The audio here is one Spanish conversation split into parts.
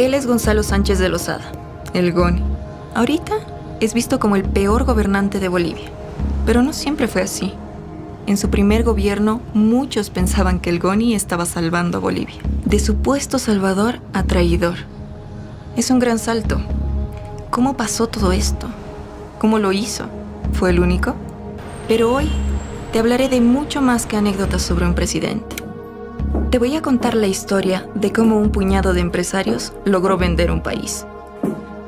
Él es Gonzalo Sánchez de Lozada, el Goni. Ahorita es visto como el peor gobernante de Bolivia, pero no siempre fue así. En su primer gobierno, muchos pensaban que el Goni estaba salvando a Bolivia. De supuesto salvador a traidor. Es un gran salto. ¿Cómo pasó todo esto? ¿Cómo lo hizo? ¿Fue el único? Pero hoy te hablaré de mucho más que anécdotas sobre un presidente. Te voy a contar la historia de cómo un puñado de empresarios logró vender un país.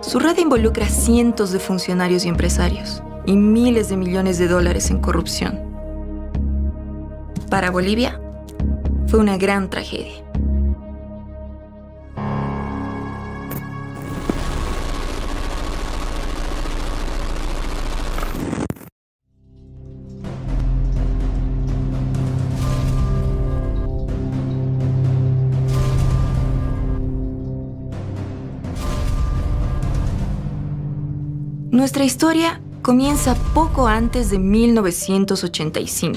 Su red involucra cientos de funcionarios y empresarios y miles de millones de dólares en corrupción. Para Bolivia, fue una gran tragedia. Nuestra historia comienza poco antes de 1985.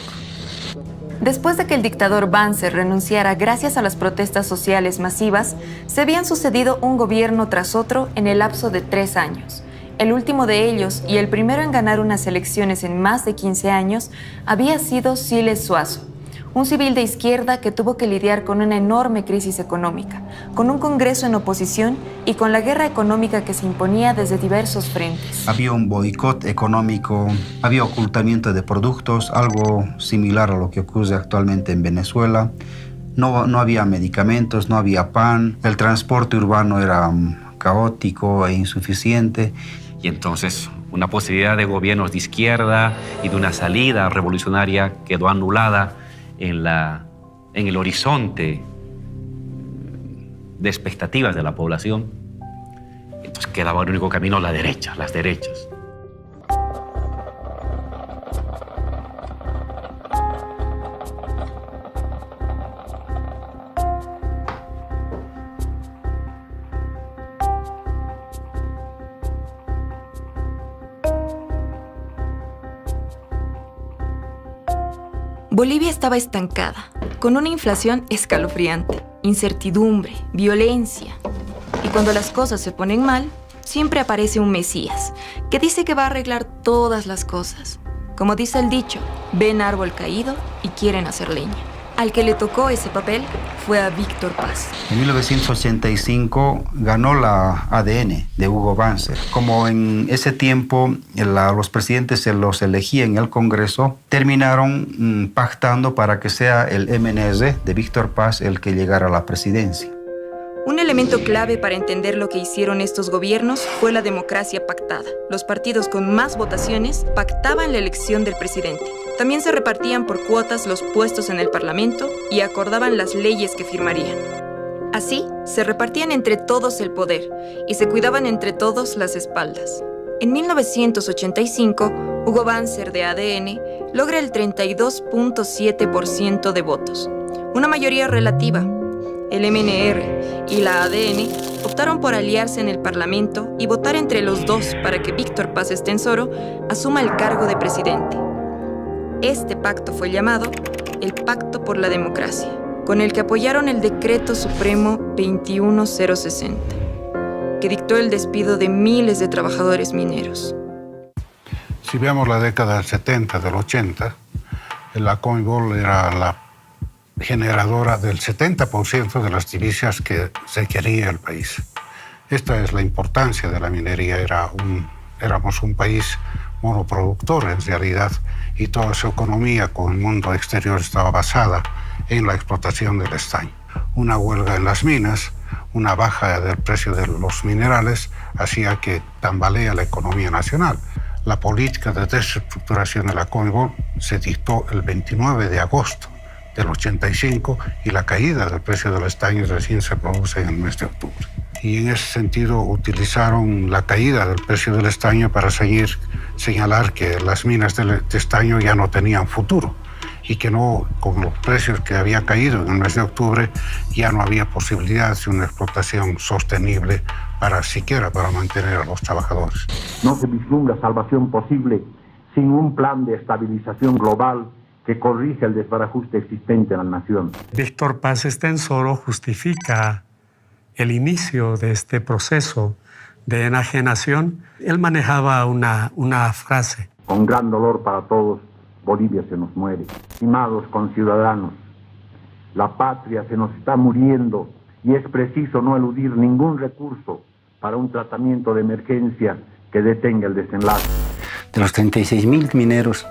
Después de que el dictador Banzer renunciara gracias a las protestas sociales masivas, se habían sucedido un gobierno tras otro en el lapso de 3 años. El último de ellos, y el primero en ganar unas elecciones en más de 15 años, había sido Siles Suazo, un civil de izquierda que tuvo que lidiar con una enorme crisis económica, con un Congreso en oposición y con la guerra económica que se imponía desde diversos frentes. Había un boicot económico, había ocultamiento de productos, algo similar a lo que ocurre actualmente en Venezuela. No había medicamentos, no había pan, el transporte urbano era caótico e insuficiente. Y entonces una posibilidad de gobiernos de izquierda y de una salida revolucionaria quedó anulada en el horizonte de expectativas de la población. Entonces quedaba el único camino la derecha, las derechas. Bolivia estaba estancada, con una inflación escalofriante, incertidumbre, violencia. Y cuando las cosas se ponen mal, siempre aparece un Mesías, que dice que va a arreglar todas las cosas. Como dice el dicho, ven árbol caído y quieren hacer leña. Al que le tocó ese papel fue a Víctor Paz. En 1985 ganó la ADN de Hugo Banzer. Como en ese tiempo los presidentes se los elegía en el Congreso, terminaron pactando para que sea el MNR de Víctor Paz el que llegara a la presidencia. Un elemento clave para entender lo que hicieron estos gobiernos fue la democracia pactada. Los partidos con más votaciones pactaban la elección del presidente. También se repartían por cuotas los puestos en el Parlamento y acordaban las leyes que firmarían. Así, se repartían entre todos el poder y se cuidaban entre todos las espaldas. En 1985, Hugo Banzer de ADN logra el 32.7% de votos, una mayoría relativa. El MNR y la ADN optaron por aliarse en el Parlamento y votar entre los dos para que Víctor Paz Estenssoro asuma el cargo de presidente. Este pacto fue llamado el Pacto por la Democracia, con el que apoyaron el Decreto Supremo 21060, que dictó el despido de miles de trabajadores mineros. Si vemos la década del 70, del 80, la Comebol era la generadora del 70% de las divisas que requería el país. Esta es la importancia de la minería. Éramos un país monoproductor en realidad y toda su economía con el mundo exterior estaba basada en la explotación del estaño. Una huelga en las minas, una baja del precio de los minerales hacía que tambalea la economía nacional. La política de desestructuración de la Comebol se dictó el 29 de agosto del 85 y la caída del precio del estaño recién se produce en el mes de octubre. Y en ese sentido utilizaron la caída del precio del estaño para señalar que las minas de estaño ya no tenían futuro y que no, con los precios que habían caído en el mes de octubre, ya no había posibilidad de una explotación sostenible siquiera para mantener a los trabajadores. No se vislumbra salvación posible sin un plan de estabilización global que corrija el desbarajuste existente en la nación. Víctor Paz Estenssoro justifica el inicio de este proceso de enajenación, él manejaba una frase. Con gran dolor para todos, Bolivia se nos muere. Estimados conciudadanos, la patria se nos está muriendo y es preciso no eludir ningún recurso para un tratamiento de emergencia que detenga el desenlace. De los 36.000 mineros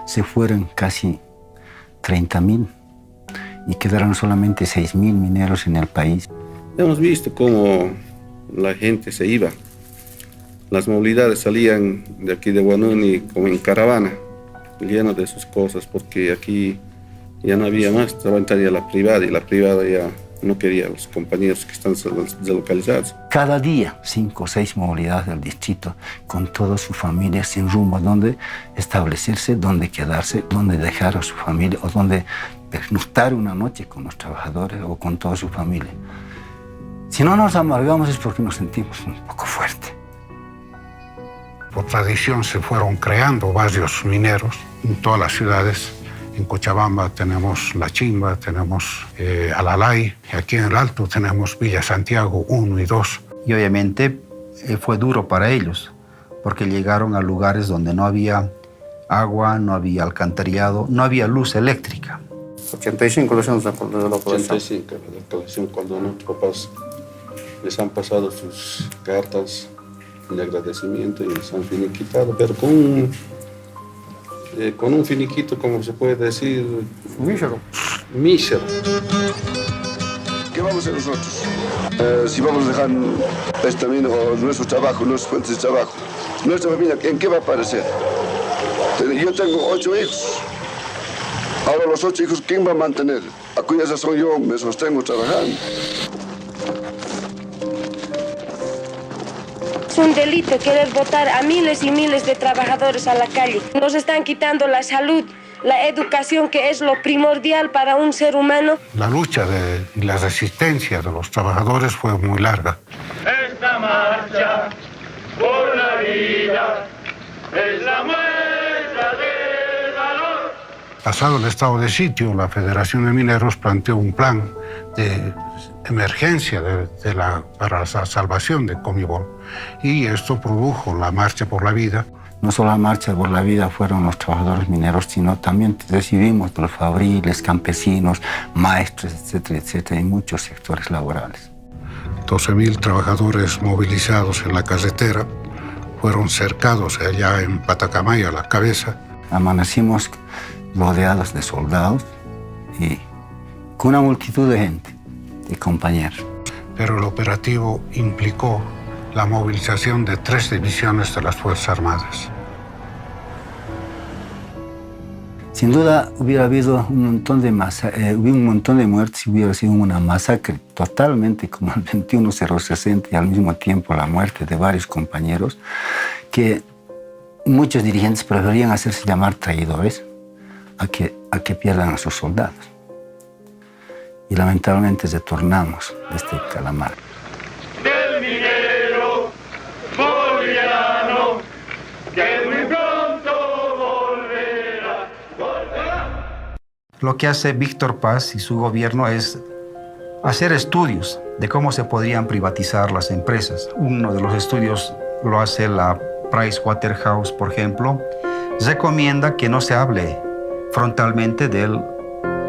se fueron casi 30.000 y quedaron solamente 6.000 mineros en el país. Hemos visto cómo la gente se iba. Las movilidades salían de aquí de Huanuni como en caravana, llenas de sus cosas, porque aquí ya no había más, estaba entrando la privada y la privada ya no quería a los compañeros que están deslocalizados. Cada día 5 o 6 movilidades del distrito con toda su familia sin rumbo, dónde establecerse, dónde quedarse, dónde dejar a su familia o dónde pernoctar una noche con los trabajadores o con toda su familia. Si no nos amargamos es porque nos sentimos un poco fuertes. Por tradición se fueron creando barrios mineros en todas las ciudades. En Cochabamba tenemos La Chimba, tenemos Alalay, y aquí en el Alto tenemos Villa Santiago 1 y 2. Y obviamente fue duro para ellos, porque llegaron a lugares donde no había agua, no había alcantarillado, no había luz eléctrica. 85 los años de la colección. 85, la colección, cuando nuestros papás les han pasado sus cartas de agradecimiento y les han finiquitado, pero con un finiquito, como se puede decir, mísero. Mísero. ¿Qué vamos a hacer nosotros? Si vamos a dejar este camino, nuestro trabajo, nuestras fuentes de trabajo, nuestra familia, ¿en qué va a aparecer? Yo tengo 8 hijos. Ahora los 8 hijos, ¿quién va a mantener? A cuya razón yo me sostengo trabajando. Es un delito querer botar a miles y miles de trabajadores a la calle. Nos están quitando la salud, la educación, que es lo primordial para un ser humano. La lucha y la resistencia de los trabajadores fue muy larga. Esta marcha por la vida es la muestra del valor. Pasado el estado de sitio, la Federación de Mineros planteó un plan de emergencia para la salvación de Comibol, y esto produjo la Marcha por la Vida. No solo la Marcha por la Vida fueron los trabajadores mineros, sino también recibimos de los fabriles, campesinos, maestros, etcétera, etcétera, y muchos sectores laborales. 12.000 trabajadores movilizados en la carretera fueron cercados allá en Patacamaya, a la cabeza. Amanecimos rodeados de soldados y con una multitud de gente, de compañeros. Pero el operativo implicó la movilización de 3 divisiones de las Fuerzas Armadas. Sin duda hubiera habido un montón de muertes y hubiera sido una masacre totalmente como el 21-060 y al mismo tiempo la muerte de varios compañeros que muchos dirigentes preferían hacerse llamar traidores a que pierdan a sus soldados. Y lamentablemente retornamos de este calamar. Del minero boliviano, que muy pronto volverá. Lo que hace Víctor Paz y su gobierno es hacer estudios de cómo se podrían privatizar las empresas. Uno de los estudios lo hace la Pricewaterhouse, por ejemplo. Recomienda que no se hable frontalmente del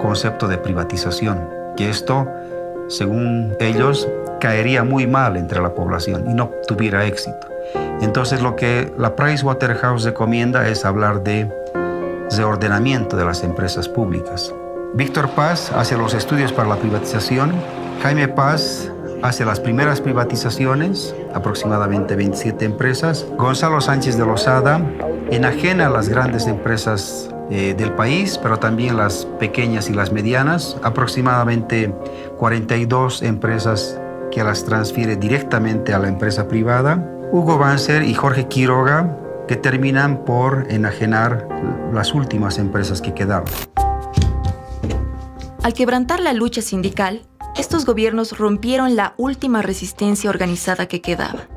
concepto de privatización, que esto, según ellos, caería muy mal entre la población y no tuviera éxito. Entonces lo que la Pricewaterhouse recomienda es hablar de reordenamiento de las empresas públicas. Víctor Paz hace los estudios para la privatización, Jaime Paz hace las primeras privatizaciones, aproximadamente 27 empresas, Gonzalo Sánchez de Lozada enajena las grandes empresas del país, pero también las pequeñas y las medianas, aproximadamente 42 empresas que las transfiere directamente a la empresa privada. Hugo Banzer y Jorge Quiroga, que terminan por enajenar las últimas empresas que quedaron. Al quebrantar la lucha sindical, estos gobiernos rompieron la última resistencia organizada que quedaba.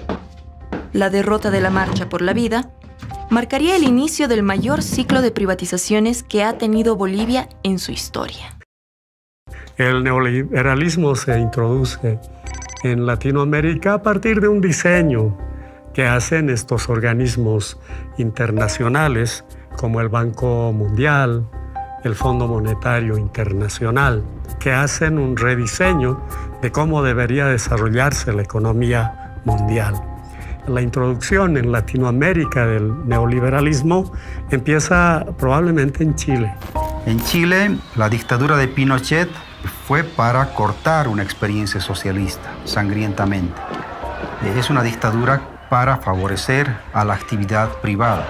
La derrota de la Marcha por la Vida marcaría el inicio del mayor ciclo de privatizaciones que ha tenido Bolivia en su historia. El neoliberalismo se introduce en Latinoamérica a partir de un diseño que hacen estos organismos internacionales como el Banco Mundial, el Fondo Monetario Internacional, que hacen un rediseño de cómo debería desarrollarse la economía mundial. La introducción en Latinoamérica del neoliberalismo empieza probablemente en Chile. En Chile, la dictadura de Pinochet fue para cortar una experiencia socialista sangrientamente. Es una dictadura para favorecer a la actividad privada.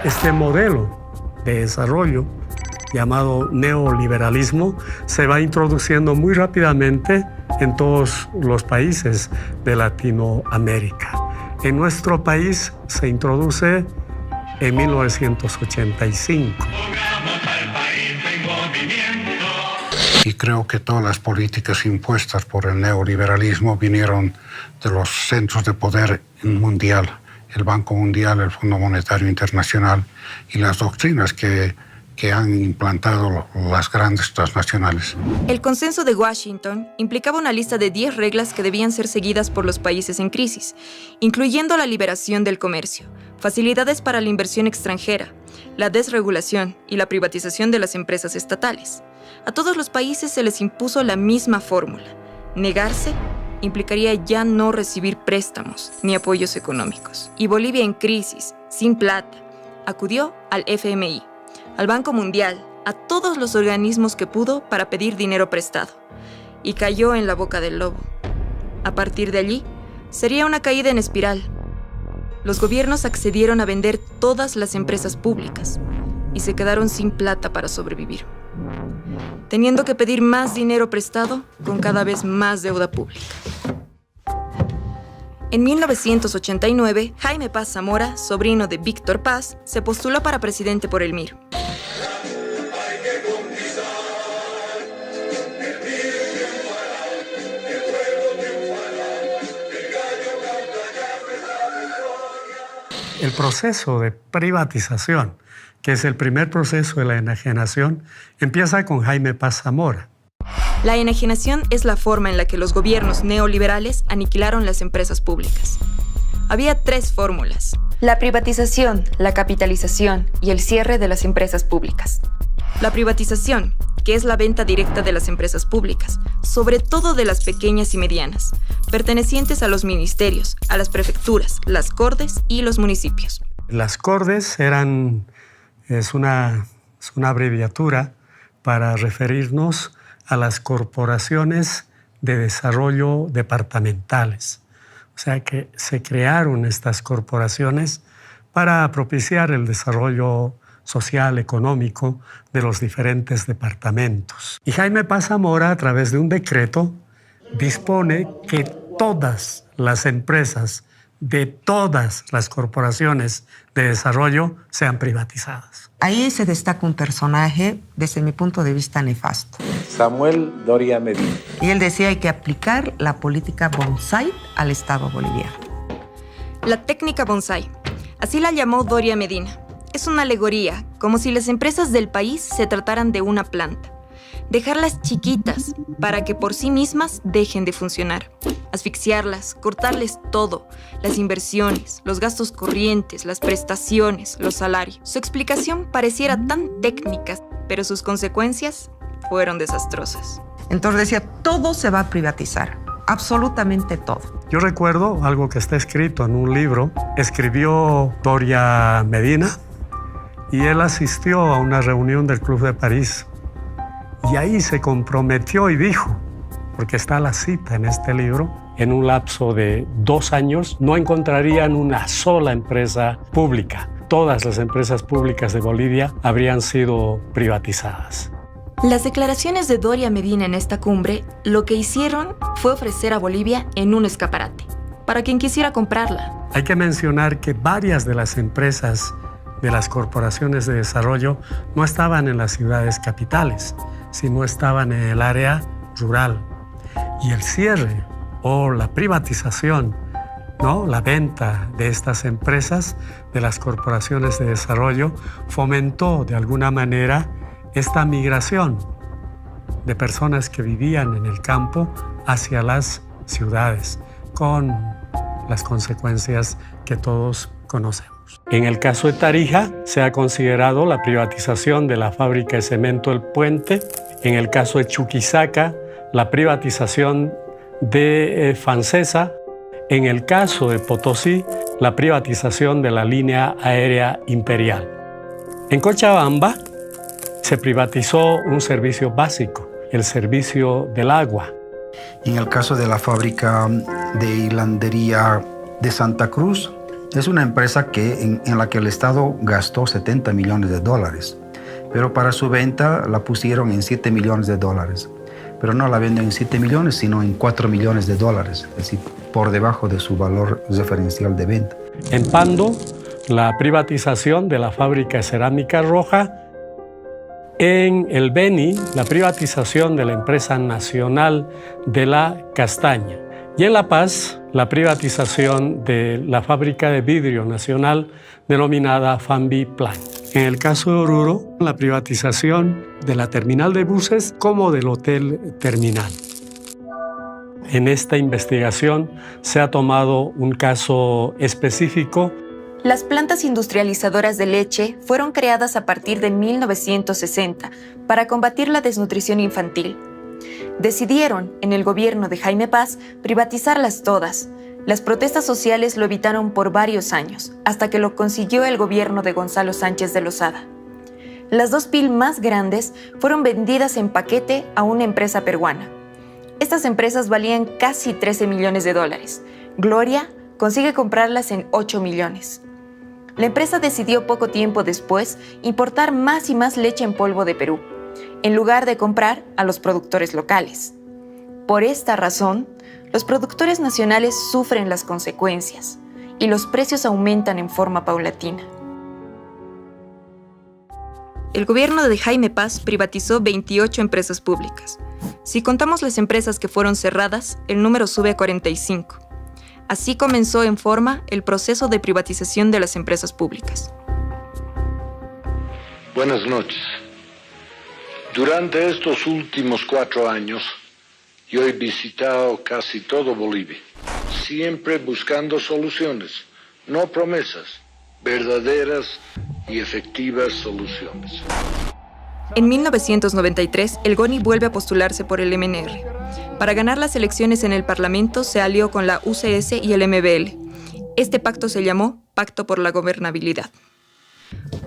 Este modelo de desarrollo llamado neoliberalismo se va introduciendo muy rápidamente en todos los países de Latinoamérica. En nuestro país se introduce en 1985. Y creo que todas las políticas impuestas por el neoliberalismo vinieron de los centros de poder mundial, el Banco Mundial, el Fondo Monetario Internacional y las doctrinas que han implantado las grandes transnacionales. El Consenso de Washington implicaba una lista de 10 reglas que debían ser seguidas por los países en crisis, incluyendo la liberación del comercio, facilidades para la inversión extranjera, la desregulación y la privatización de las empresas estatales. A todos los países se les impuso la misma fórmula. Negarse implicaría ya no recibir préstamos ni apoyos económicos. Y Bolivia en crisis, sin plata, acudió al FMI, al Banco Mundial, a todos los organismos que pudo para pedir dinero prestado. Y cayó en la boca del lobo. A partir de allí, sería una caída en espiral. Los gobiernos accedieron a vender todas las empresas públicas y se quedaron sin plata para sobrevivir, teniendo que pedir más dinero prestado con cada vez más deuda pública. En 1989, Jaime Paz Zamora, sobrino de Víctor Paz, se postuló para presidente por el MIR. El proceso de privatización, que es el primer proceso de la enajenación, empieza con Jaime Paz Zamora. La enajenación es la forma en la que los gobiernos neoliberales aniquilaron las empresas públicas. Había 3 fórmulas: la privatización, la capitalización y el cierre de las empresas públicas. La privatización, que es la venta directa de las empresas públicas, sobre todo de las pequeñas y medianas, pertenecientes a los ministerios, a las prefecturas, las cortes y los municipios. Las cortes es una abreviatura para referirnos a las corporaciones de desarrollo departamentales. O sea que se crearon estas corporaciones para propiciar el desarrollo social, económico de los diferentes departamentos. Y Jaime Paz Zamora, a través de un decreto, dispone que todas las empresas de todas las corporaciones de desarrollo sean privatizadas. Ahí se destaca un personaje, desde mi punto de vista, nefasto. Samuel Doria Medina. Y él decía que hay que aplicar la política bonsai al Estado boliviano. La técnica bonsai, así la llamó Doria Medina. Es una alegoría, como si las empresas del país se trataran de una planta. Dejarlas chiquitas para que por sí mismas dejen de funcionar. Asfixiarlas, cortarles todo, las inversiones, los gastos corrientes, las prestaciones, los salarios. Su explicación pareciera tan técnica, pero sus consecuencias fueron desastrosas. Entonces decía, todo se va a privatizar, absolutamente todo. Yo recuerdo algo que está escrito en un libro. Escribió Doria Medina y él asistió a una reunión del Club de París. Y ahí se comprometió y dijo, porque está la cita en este libro, en un lapso de 2 años no encontrarían una sola empresa pública. Todas las empresas públicas de Bolivia habrían sido privatizadas. Las declaraciones de Doria Medina en esta cumbre lo que hicieron fue ofrecer a Bolivia en un escaparate, para quien quisiera comprarla. Hay que mencionar que varias de las empresas de las corporaciones de desarrollo no estaban en las ciudades capitales, sino estaban en el área rural. Y el cierre o la privatización, ¿no?, la venta de estas empresas, de las corporaciones de desarrollo, fomentó de alguna manera esta migración de personas que vivían en el campo hacia las ciudades, con las consecuencias que todos conocemos. En el caso de Tarija, se ha considerado la privatización de la fábrica de cemento El Puente. En el caso de Chuquisaca, la privatización de Fancesa. En el caso de Potosí, la privatización de la línea aérea imperial. En Cochabamba, se privatizó un servicio básico, el servicio del agua. En el caso de la fábrica de hilandería de Santa Cruz, es una empresa en la que el Estado gastó $70 millones, pero para su venta la pusieron en $7 millones. Pero no la venden en 7 millones, sino en $4 millones, es decir, por debajo de su valor referencial de venta. En Pando, la privatización de la fábrica de cerámica roja. En el Beni, la privatización de la empresa nacional de la castaña. Y en La Paz, la privatización de la fábrica de vidrio nacional denominada Fambi Plan. En el caso de Oruro, la privatización de la terminal de buses como del hotel terminal. En esta investigación se ha tomado un caso específico. Las plantas industrializadoras de leche fueron creadas a partir de 1960 para combatir la desnutrición infantil. Decidieron, en el gobierno de Jaime Paz, privatizarlas todas. Las protestas sociales lo evitaron por varios años, hasta que lo consiguió el gobierno de Gonzalo Sánchez de Lozada. Las 2 PIL más grandes fueron vendidas en paquete a una empresa peruana. Estas empresas valían casi $13 millones. Gloria consigue comprarlas en 8 millones. La empresa decidió poco tiempo después importar más y más leche en polvo de Perú, en lugar de comprar a los productores locales. Por esta razón, los productores nacionales sufren las consecuencias y los precios aumentan en forma paulatina. El gobierno de Jaime Paz privatizó 28 empresas públicas. Si contamos las empresas que fueron cerradas, el número sube a 45. Así comenzó en forma el proceso de privatización de las empresas públicas. Buenas noches. Durante estos últimos 4 años, yo he visitado casi todo Bolivia, siempre buscando soluciones, no promesas, verdaderas y efectivas soluciones. En 1993, el GONI vuelve a postularse por el MNR. Para ganar las elecciones en el Parlamento, se alió con la UCS y el MBL. Este pacto se llamó Pacto por la Gobernabilidad.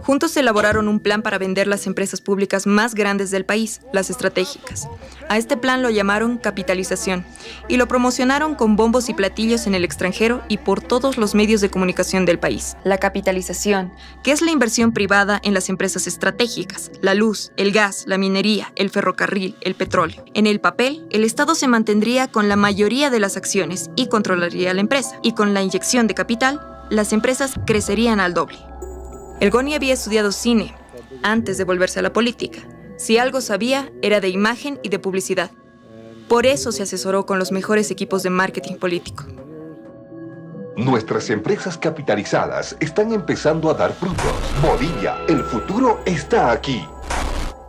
Juntos elaboraron un plan para vender las empresas públicas más grandes del país, las estratégicas. A este plan lo llamaron capitalización y lo promocionaron con bombos y platillos en el extranjero y por todos los medios de comunicación del país. La capitalización, que es la inversión privada en las empresas estratégicas, la luz, el gas, la minería, el ferrocarril, el petróleo. En el papel, el Estado se mantendría con la mayoría de las acciones y controlaría la empresa. Y con la inyección de capital, las empresas crecerían al doble. El GONI había estudiado cine antes de volverse a la política. Si algo sabía, era de imagen y de publicidad. Por eso se asesoró con los mejores equipos de marketing político. Nuestras empresas capitalizadas están empezando a dar frutos. Bolivia, el futuro está aquí.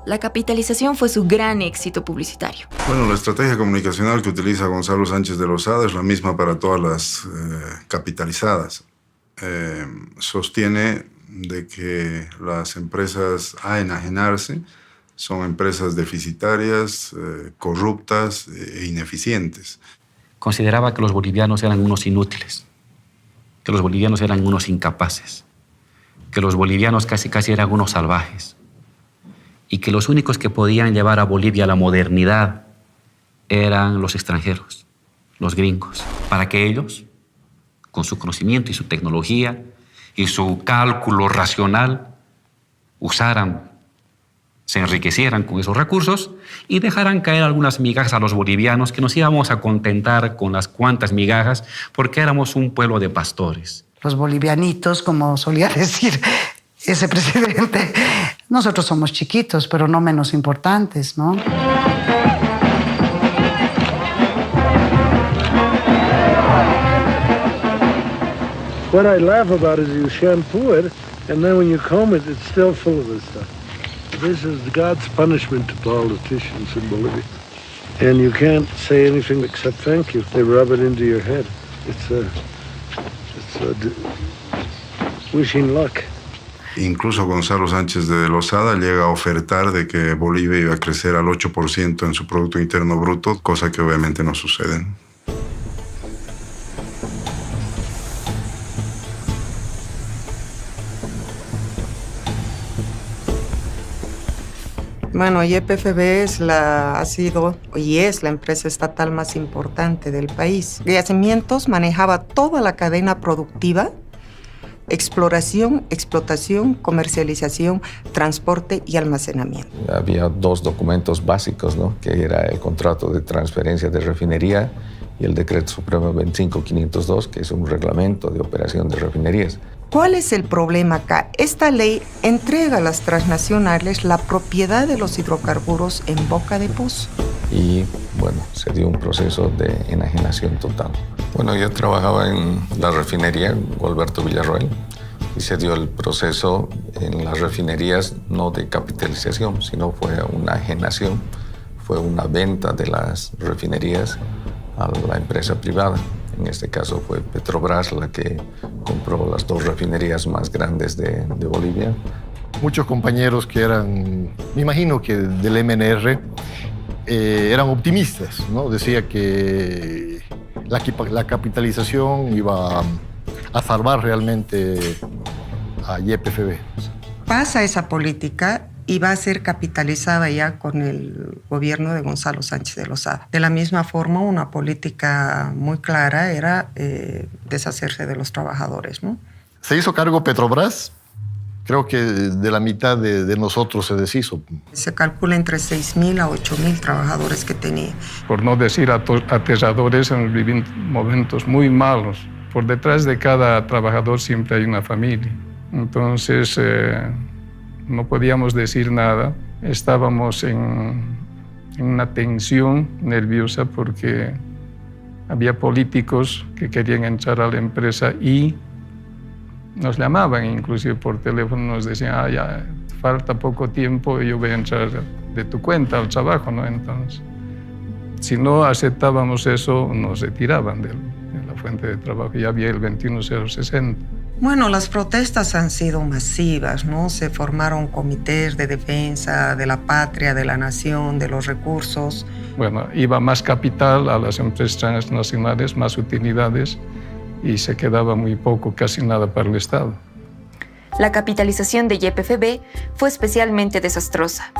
La capitalización fue su gran éxito publicitario. Bueno, la estrategia comunicacional que utiliza Gonzalo Sánchez de Lozada es la misma para todas las capitalizadas. Sostiene de que las empresas a enajenarse son empresas deficitarias, corruptas e ineficientes. Consideraba que los bolivianos eran unos inútiles, que los bolivianos eran unos incapaces, que los bolivianos casi eran unos salvajes y que los únicos que podían llevar a Bolivia a la modernidad eran los extranjeros, los gringos, para que ellos, con su conocimiento y su tecnología y su cálculo racional, se enriquecieran con esos recursos y dejaran caer algunas migajas a los bolivianos, que nos íbamos a contentar con las cuantas migajas porque éramos un pueblo de pastores. Los bolivianitos, como solía decir ese presidente, nosotros somos chiquitos, pero no menos importantes, ¿no? What I laugh about is you shampoo it, and then when you comb it, it's still full of this stuff. This is God's punishment to politicians in Bolivia. And you can't say anything except thank you. They rub it into your head. It's wishing luck. Incluso Gonzalo Sánchez de Lozada llega a ofertar de que Bolivia iba a crecer al 8% en su Producto Interno Bruto, cosa que obviamente no sucede. Bueno, YPFB ha sido y es la empresa estatal más importante del país. Yacimientos manejaba toda la cadena productiva: exploración, explotación, comercialización, transporte y almacenamiento. Había dos documentos básicos, ¿no? Que era el contrato de transferencia de refinería y el Decreto Supremo 25502, que es un reglamento de operación de refinerías. ¿Cuál es el problema acá? Esta ley entrega a las transnacionales la propiedad de los hidrocarburos en boca de pozo. Y bueno, se dio un proceso de enajenación total. Bueno, yo trabajaba en la refinería Gualberto Villarroel y se dio el proceso en las refinerías no de capitalización, sino fue una enajenación, fue una venta de las refinerías a la empresa privada. En este caso fue Petrobras la que compró las dos refinerías más grandes de Bolivia. Muchos compañeros que eran, me imagino que del MNR, eran optimistas, ¿no? Decía que la capitalización iba a salvar realmente a YPFB. Pasa esa política y va a ser capitalizada ya con el gobierno de Gonzalo Sánchez de Lozada. De la misma forma, una política muy clara era deshacerse de los trabajadores, ¿no? Se hizo cargo Petrobras. Creo que de la mitad de nosotros se deshizo. Se calcula entre 6.000 a 8.000 trabajadores que tenía. Por no decir aterradores, hemos vivido momentos muy malos. Por detrás de cada trabajador siempre hay una familia. Entonces, no podíamos decir nada. Estábamos en una tensión nerviosa porque había políticos que querían entrar a la empresa y nos llamaban inclusive por teléfono, nos decían, ya falta poco tiempo y yo voy a entrar de tu cuenta al trabajo, ¿no? Entonces, si no aceptábamos eso, nos retiraban de la fuente de trabajo. Ya había el 21060. Bueno, las protestas han sido masivas, ¿no? Se formaron comités de defensa de la patria, de la nación, de los recursos. Bueno, iba más capital a las empresas transnacionales, más utilidades, y se quedaba muy poco, casi nada para el Estado. La capitalización de YPFB fue especialmente desastrosa.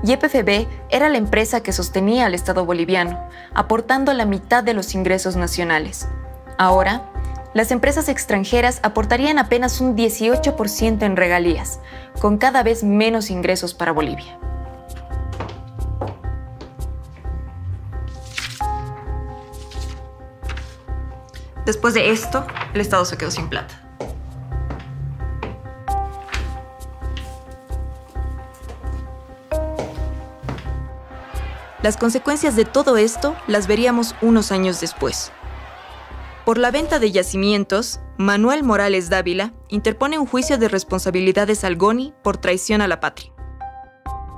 YPFB era la empresa que sostenía al Estado boliviano, aportando la mitad de los ingresos nacionales. Ahora, las empresas extranjeras aportarían apenas un 18% en regalías, con cada vez menos ingresos para Bolivia. Después de esto, el Estado se quedó sin plata. Las consecuencias de todo esto las veríamos unos años después. Por la venta de yacimientos, Manuel Morales Dávila interpone un juicio de responsabilidades al GONI por traición a la patria.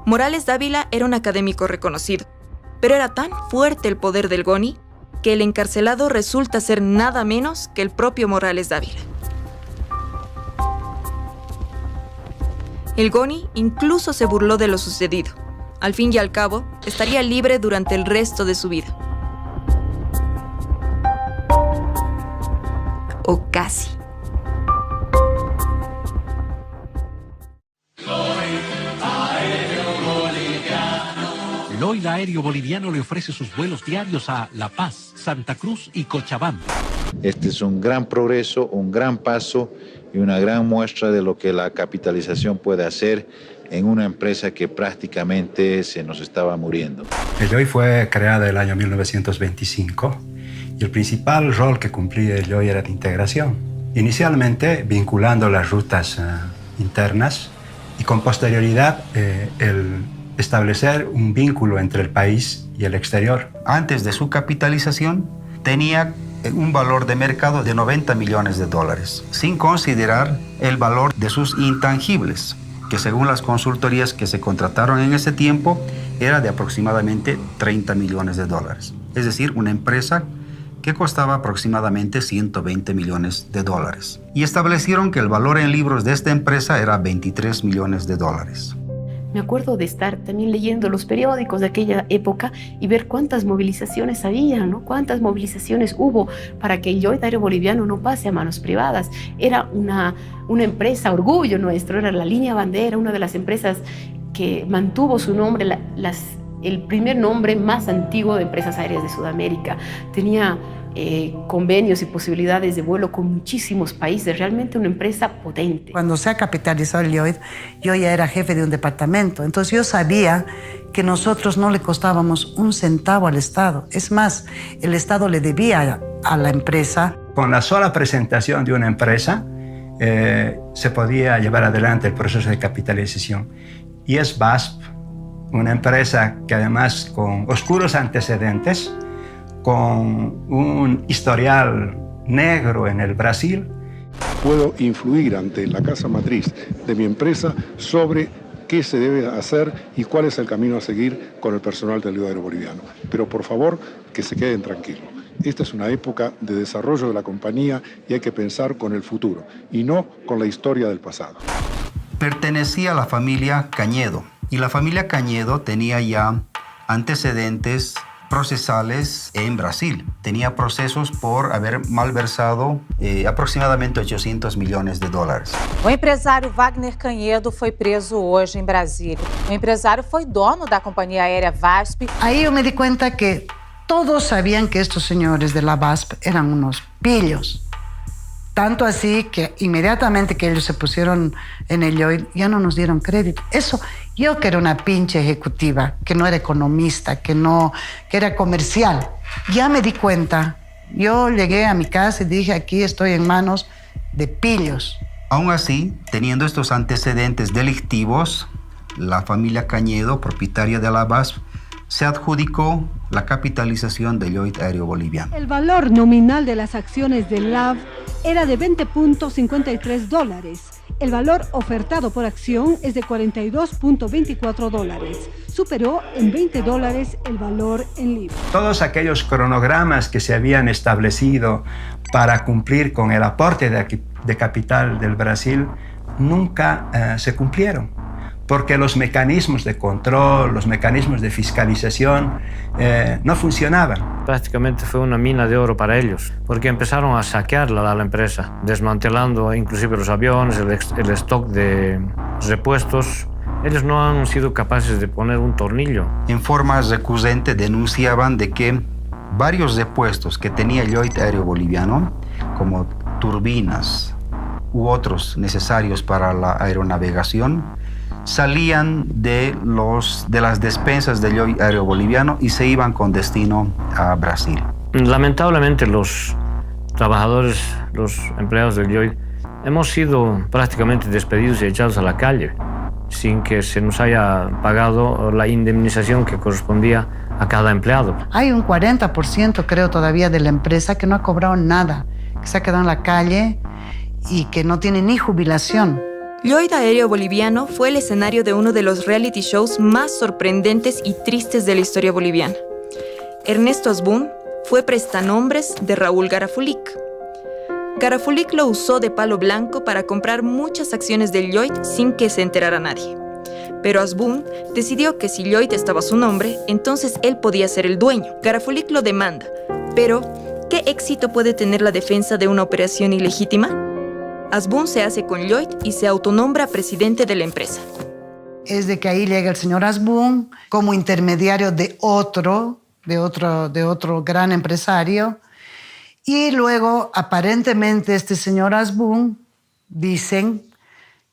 Morales Dávila era un académico reconocido, pero era tan fuerte el poder del GONI que el encarcelado resulta ser nada menos que el propio Morales Dávila. El GONI incluso se burló de lo sucedido. Al fin y al cabo, estaría libre durante el resto de su vida. O casi. Lloyd Aéreo Boliviano le ofrece sus vuelos diarios a La Paz, Santa Cruz y Cochabamba. Este es un gran progreso, un gran paso y una gran muestra de lo que la capitalización puede hacer en una empresa que prácticamente se nos estaba muriendo. El YOI fue creada en el año 1925 y el principal rol que cumplía el YOI era de integración. Inicialmente vinculando las rutas internas y con posterioridad el establecer un vínculo entre el país y el exterior. Antes de su capitalización tenía un valor de mercado de $90 millones, sin considerar el valor de sus intangibles. que según las consultorías que se contrataron en ese tiempo era de aproximadamente 30 millones de dólares. Es decir, una empresa que costaba aproximadamente 120 millones de dólares. Y establecieron que el valor en libros de esta empresa era 23 millones de dólares. Me acuerdo de estar también leyendo los periódicos de aquella época y ver cuántas movilizaciones había, ¿no? Cuántas movilizaciones hubo para que el Lloyd Aéreo Boliviano no pase a manos privadas. Era una empresa, orgullo nuestro, era la línea bandera, una de las empresas que mantuvo su nombre, el primer nombre más antiguo de empresas aéreas de Sudamérica. Tenía convenios y posibilidades de vuelo con muchísimos países, realmente una empresa potente. Cuando se ha capitalizado el Lloyd, yo ya era jefe de un departamento, entonces yo sabía que nosotros no le costábamos un centavo al Estado. Es más, el Estado le debía a la empresa. Con la sola presentación de una empresa se podía llevar adelante el proceso de capitalización. Y es BASF, una empresa que además con oscuros antecedentes, con un historial negro en el Brasil. Puedo influir ante la casa matriz de mi empresa sobre qué se debe hacer y cuál es el camino a seguir con el personal del Lloyd Aéreo Boliviano. Pero por favor, que se queden tranquilos. Esta es una época de desarrollo de la compañía y hay que pensar con el futuro y no con la historia del pasado. Pertenecía a la familia Cañedo y la familia Cañedo tenía ya antecedentes procesales en Brasil. Tenía procesos por haber malversado aproximadamente 800 millones de dólares. O empresário Wagner Cañedo foi preso hoje em Brasília. O empresário foi dono da companhia aérea VASP. Ahí yo me di cuenta que todos sabían que estos señores de la VASP eran unos pillos. Tanto así que inmediatamente que ellos se pusieron en el Lloyd, ya no nos dieron crédito. Eso, yo que era una pinche ejecutiva, que no era economista, que era comercial, ya me di cuenta. Yo llegué a mi casa y dije, aquí estoy en manos de pillos. Aún así, teniendo estos antecedentes delictivos, la familia Cañedo, propietaria de la VASP, se adjudicó la capitalización del Lloyd Aéreo Boliviano. El valor nominal de las acciones del LAV era de $20.53. El valor ofertado por acción es de $42.24. Superó en $20 el valor en libras. Todos aquellos cronogramas que se habían establecido para cumplir con el aporte de capital del Brasil nunca se cumplieron, porque los mecanismos de control, los mecanismos de fiscalización no funcionaban. Prácticamente fue una mina de oro para ellos, porque empezaron a saquearla a la empresa, desmantelando inclusive los aviones, el stock de repuestos. Ellos no han sido capaces de poner un tornillo. En forma recurrente denunciaban de que varios repuestos que tenía el Lloyd Aéreo Boliviano, como turbinas u otros necesarios para la aeronavegación, salían de las despensas del Lloyd Aéreo Boliviano y se iban con destino a Brasil. Lamentablemente los trabajadores, los empleados del Lloyd, hemos sido prácticamente despedidos y echados a la calle sin que se nos haya pagado la indemnización que correspondía a cada empleado. Hay un 40% creo todavía de la empresa que no ha cobrado nada, que se ha quedado en la calle y que no tiene ni jubilación. Lloyd Aéreo Boliviano fue el escenario de uno de los reality shows más sorprendentes y tristes de la historia boliviana. Ernesto Asbun fue prestanombres de Raúl Garafulic. Garafulic lo usó de palo blanco para comprar muchas acciones del Lloyd sin que se enterara nadie. Pero Asbun decidió que si Lloyd estaba a su nombre, entonces él podía ser el dueño. Garafulic lo demanda. Pero, ¿qué éxito puede tener la defensa de una operación ilegítima? Asbun se hace con Lloyd y se autonombra presidente de la empresa. Es de que ahí llega el señor Asbun como intermediario de otro gran empresario. Y luego, aparentemente, este señor Asbun, dicen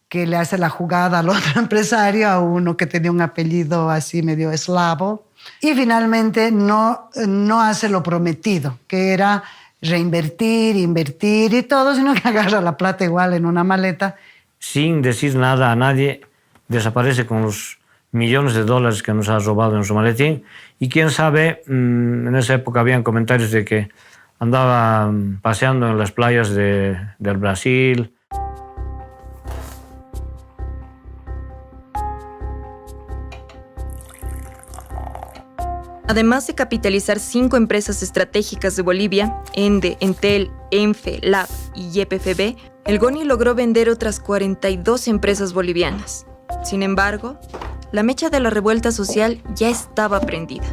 que le hace la jugada al otro empresario, a uno que tenía un apellido así medio eslavo, y finalmente no hace lo prometido, que era reinvertir, invertir y todo, sino que agarra la plata igual en una maleta. Sin decir nada a nadie, desaparece con los millones de dólares que nos ha robado en su maletín. Y quién sabe, en esa época habían comentarios de que andaba paseando en las playas del Brasil. Además de capitalizar 5 empresas estratégicas de Bolivia, ENDE, Entel, ENFE, LAV y YPFB, el GONI logró vender otras 42 empresas bolivianas. Sin embargo, la mecha de la revuelta social ya estaba prendida.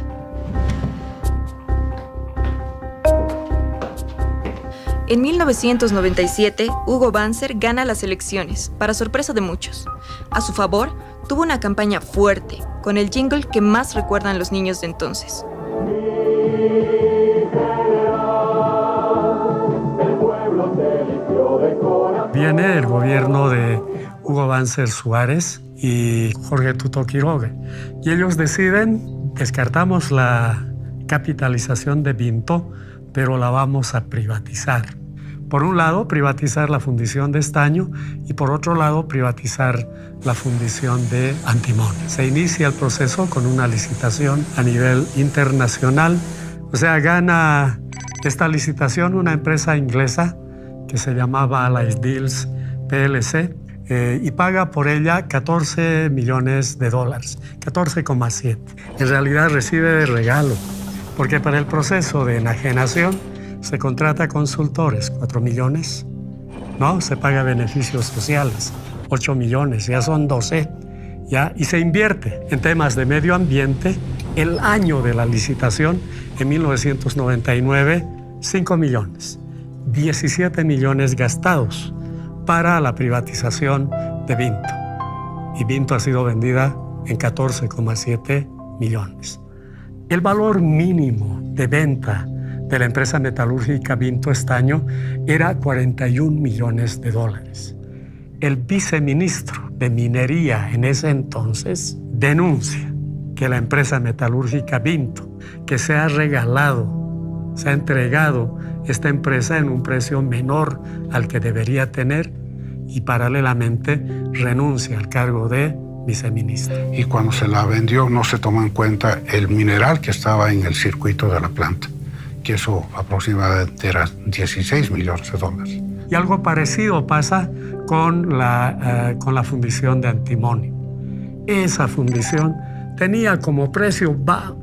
En 1997, Hugo Banzer gana las elecciones, para sorpresa de muchos. A su favor, tuvo una campaña fuerte, con el jingle que más recuerdan los niños de entonces. Viene el gobierno de Hugo Banzer Suárez y Jorge Tuto Quiroga. Y ellos deciden, descartamos la capitalización de Vinto, pero la vamos a privatizar. Por un lado, privatizar la fundición de estaño y por otro lado, privatizar la fundición de antimonio. Se inicia el proceso con una licitación a nivel internacional. O sea, gana esta licitación una empresa inglesa que se llamaba Allied Deals PLC y paga por ella $14 millones, 14,7. En realidad recibe de regalo, porque para el proceso de enajenación se contrata consultores, 4 millones, ¿no? Se paga beneficios sociales, 8 millones, ya son 12, ¿ya? Y se invierte en temas de medio ambiente. El año de la licitación, en 1999, 5 millones, 17 millones gastados para la privatización de Vinto. Y Vinto ha sido vendida en 14,7 millones. El valor mínimo de venta de la empresa metalúrgica Vinto Estaño era $41 millones. El viceministro de Minería en ese entonces denuncia que la empresa metalúrgica Vinto, que se ha entregado esta empresa en un precio menor al que debería tener y paralelamente renuncia al cargo de viceministro. Y cuando se la vendió no se tomó en cuenta el mineral que estaba en el circuito de la planta, que eso aproximadamente era $16 millones. Y algo parecido pasa con la fundición de antimonio. Esa fundición tenía como precio bajo,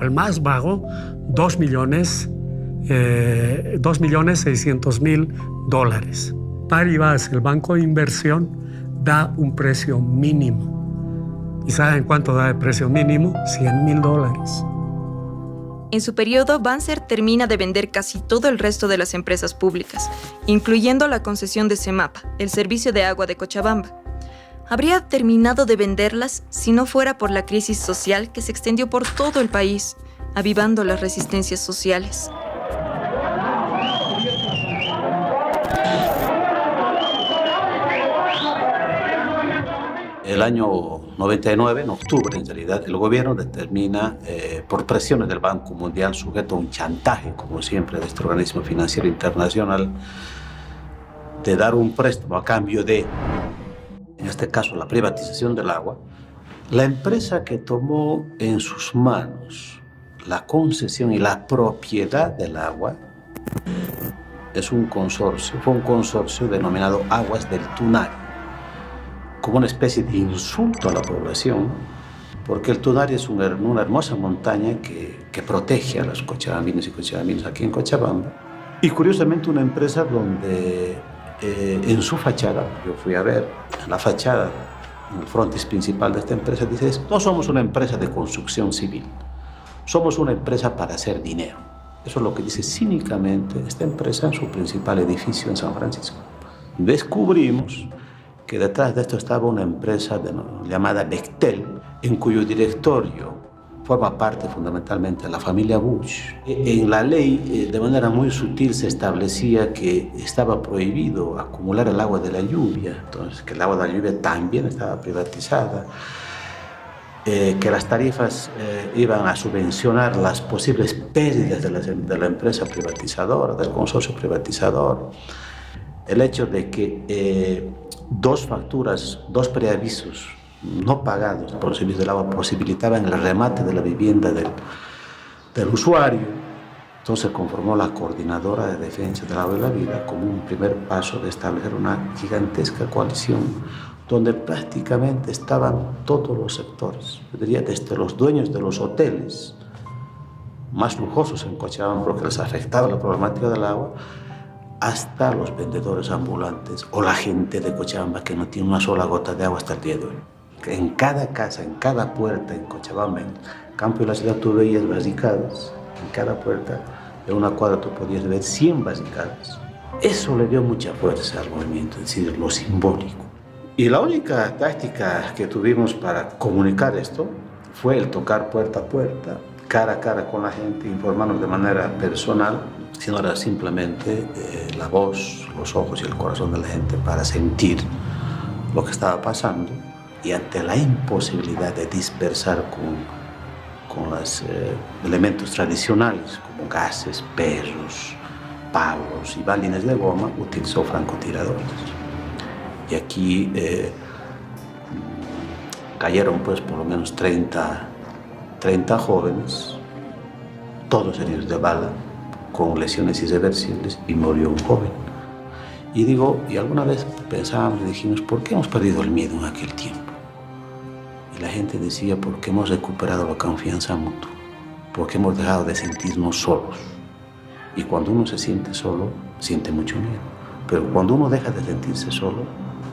el más bajo, $2.600.000. Paribas, el banco de inversión, da un precio mínimo. ¿Y saben cuánto da el precio mínimo? $100.000. En su periodo, Banzer termina de vender casi todo el resto de las empresas públicas, incluyendo la concesión de CEMAPA, el servicio de agua de Cochabamba. Habría terminado de venderlas si no fuera por la crisis social que se extendió por todo el país, avivando las resistencias sociales. El año 99, en octubre en realidad, el gobierno determina, por presiones del Banco Mundial, sujeto a un chantaje, como siempre, de este organismo financiero internacional, de dar un préstamo a cambio de, en este caso, la privatización del agua. La empresa que tomó en sus manos la concesión y la propiedad del agua fue un consorcio denominado Aguas del Tunari, como una especie de insulto a la población, porque el Tunari es una hermosa montaña que protege a los cochabambinos y cochabaminas aquí en Cochabamba. Y curiosamente una empresa donde en su fachada, yo fui a ver, en la fachada, en el frontis principal de esta empresa, dice: no somos una empresa de construcción civil, somos una empresa para hacer dinero. Eso es lo que dice cínicamente esta empresa en su principal edificio en San Francisco. Descubrimos que detrás de esto estaba una empresa llamada Bechtel, en cuyo directorio forma parte fundamentalmente de la familia Bush. En la ley, de manera muy sutil, se establecía que estaba prohibido acumular el agua de la lluvia, entonces que el agua de la lluvia también estaba privatizada, que las tarifas iban a subvencionar las posibles pérdidas de la empresa privatizadora, del consorcio privatizador, el hecho de que dos facturas, dos preavisos no pagados por los servicios del agua posibilitaban el remate de la vivienda del usuario. Entonces se conformó la Coordinadora de Defensa del Agua y la Vida como un primer paso de establecer una gigantesca coalición donde prácticamente estaban todos los sectores. Yo diría desde los dueños de los hoteles más lujosos en Cochabamba, porque les afectaba la problemática del agua, hasta los vendedores ambulantes o la gente de Cochabamba que no tiene una sola gota de agua hasta el día de hoy. En cada casa, en cada puerta en Cochabamba, en el campo y la ciudad, tú veías barricadas. En cada puerta de una cuadra tú podías ver 100 barricadas. Eso le dio mucha fuerza al movimiento, es decir, lo simbólico. Y la única táctica que tuvimos para comunicar esto fue el tocar puerta a puerta, cara a cara con la gente, informarnos de manera personal, sino era simplemente la voz, los ojos y el corazón de la gente para sentir lo que estaba pasando. Y ante la imposibilidad de dispersar con los elementos tradicionales, como gases, perros, palos y balines de goma, utilizó francotiradores. Y aquí cayeron pues por lo menos 30 jóvenes, todos heridos de bala, con lesiones irreversibles, y murió un joven. Y digo, y alguna vez pensábamos y dijimos, ¿por qué hemos perdido el miedo en aquel tiempo? Y la gente decía, porque hemos recuperado la confianza mutua, porque hemos dejado de sentirnos solos. Y cuando uno se siente solo, siente mucho miedo. Pero cuando uno deja de sentirse solo,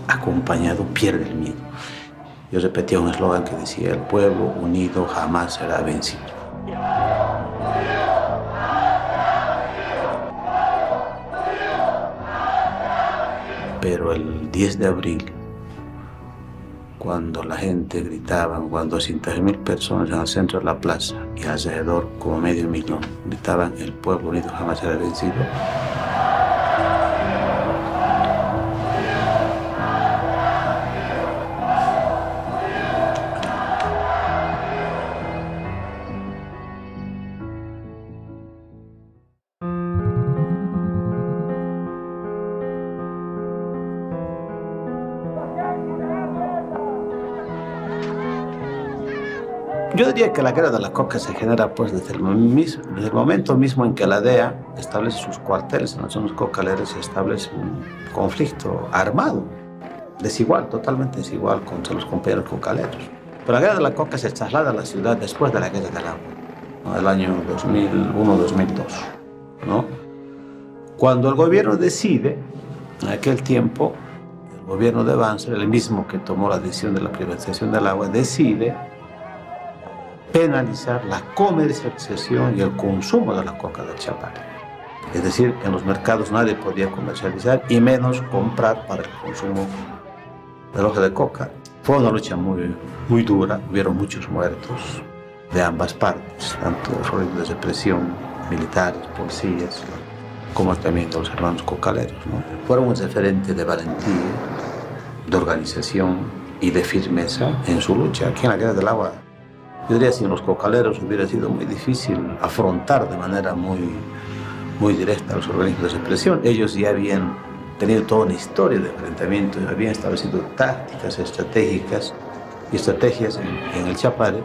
acompañado, pierde el miedo. Yo repetía un eslogan que decía, el pueblo unido jamás será vencido. Pero el 10 de abril, cuando la gente gritaba, cuando 200.000 personas en el centro de la plaza y alrededor como medio millón gritaban, el pueblo unido jamás será vencido, yo diría que la guerra de la coca se genera pues desde el momento mismo en que la DEA establece sus cuarteles en las zonas cocaleras, se establece un conflicto armado, desigual, totalmente desigual contra los compañeros cocaleros. Pero la guerra de la coca se traslada a la ciudad después de la guerra del agua, ¿no? El año 2001-2002, ¿no? Cuando el gobierno decide, en aquel tiempo, el gobierno de Banzer, el mismo que tomó la decisión de la privatización del agua, decide penalizar la comercialización y el consumo de la coca del Chapare. Es decir, en los mercados nadie podía comercializar y menos comprar para el consumo del hoja de coca. Fue una lucha muy dura, hubieron muchos muertos de ambas partes, tanto de represión, militares, policías, como también de los hermanos cocaleros, ¿no? Fueron un referente de valentía, de organización y de firmeza en su lucha. Aquí en la guerra del agua, yo diría, sin los cocaleros hubiera sido muy difícil afrontar de manera muy directa a los organismos de represión. Ellos ya habían tenido toda una historia de enfrentamiento, habían establecido tácticas estratégicas y estrategias en el Chapare,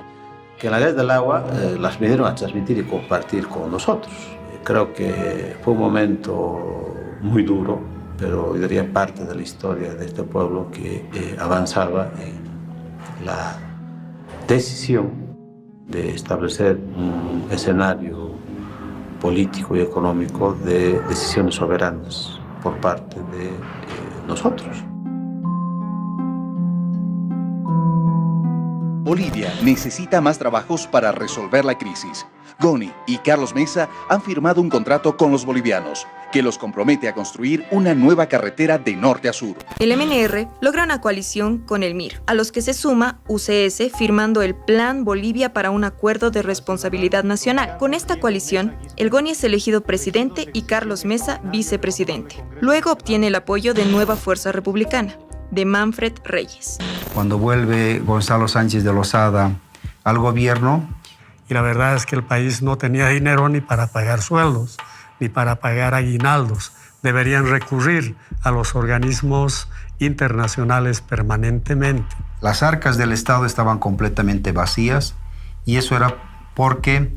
que en la guerra del agua las vinieron a transmitir y compartir con nosotros. Creo que fue un momento muy duro, pero yo diría parte de la historia de este pueblo que avanzaba en la decisión de establecer un escenario político y económico de decisiones soberanas por parte de nosotros. Bolivia necesita más trabajos para resolver la crisis. Goni y Carlos Mesa han firmado un contrato con los bolivianos que los compromete a construir una nueva carretera de norte a sur. El MNR logra una coalición con el MIR, a los que se suma UCS firmando el Plan Bolivia para un acuerdo de responsabilidad nacional. Con esta coalición, el Goni es elegido presidente y Carlos Mesa vicepresidente. Luego obtiene el apoyo de Nueva Fuerza Republicana, de Manfred Reyes. Cuando vuelve Gonzalo Sánchez de Lozada al gobierno, y la verdad es que el país no tenía dinero ni para pagar sueldos, ni para pagar aguinaldos. Deberían recurrir a los organismos internacionales permanentemente. Las arcas del Estado estaban completamente vacías y eso era porque